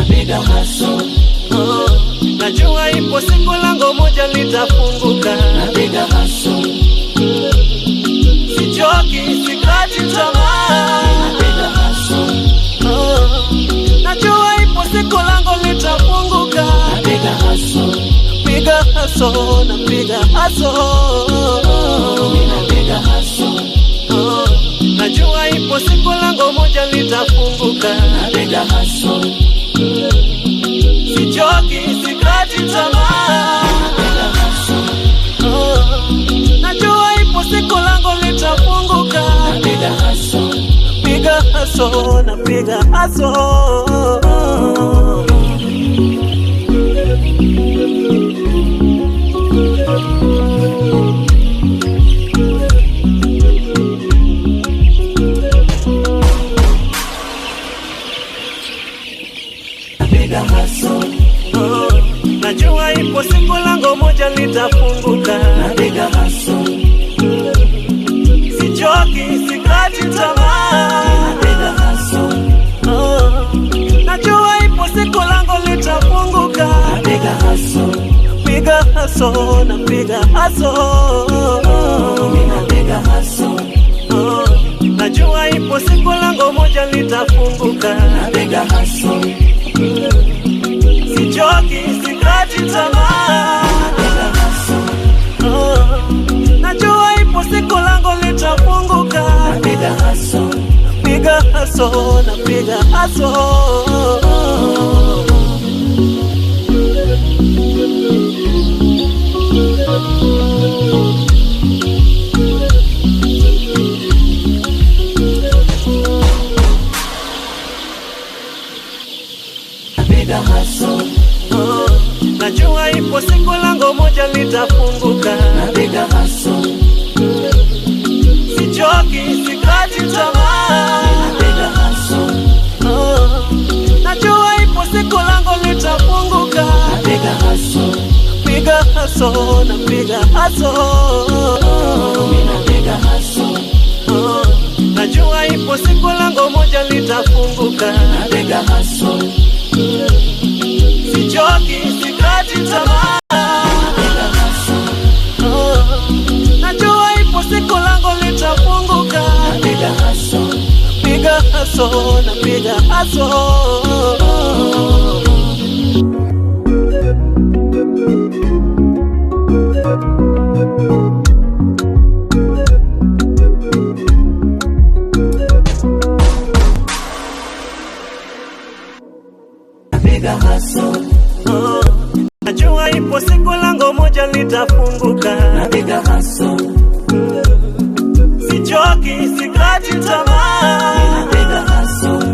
napiga hustle. Najua ipo siku lango moja litafunguka, napiga hustle. Sichoki, sikati tamaa, napiga hustle. Najua ipo siku lango litafunguka, napiga hustle. Piga hustle, napiga hustle. Napiga hustle. Najua ipo siku lango moja litafunguka, napiga hustle. Sichoki, sikati tamaa, napiga hustle. Najua ipo siku lango litafunguka, napiga hustle. Piga hustle, napiga hustle. Napiga hustle. Najua ipo siku lango moja litafunguka, napiga hustle. Sichoki, sikati tamaa, napiga hustle. Najua ipo siku lango litafunguka, napiga hustle. Piga hustle, napiga hustle. Napiga hustle. Najua ipo siku lango moja litafunguka, napiga hustle. Sichoki, sikati tamaa, napiga hustle. Najua ipo siku lango litafunguka, napiga hustle. Piga hustle, napiga hustle. Napiga hustle. Najua ipo siku lango moja litafunguka, napiga hustle. Sichoki, sikati tamaa, napiga hustle. Najua ipo siku lango litafunguka, napiga hustle. Piga hustle, napiga hustle. Napiga hustle. Najua ipo siku lango moja litafunguka, napiga hustle. Sichoki, sikati tamaa, napiga hustle. Najua ipo siku lango litafunguka, napiga hustle. Piga hustle, napiga hustle. Napiga hustle. Najua ipo siku lango moja litafunguka, napiga hustle. Sichoki, sikati tamaa, napiga hustle.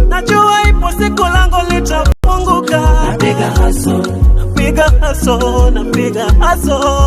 Najua ipo siku lango litafunguka, napiga hustle. Piga hustle, napiga hustle.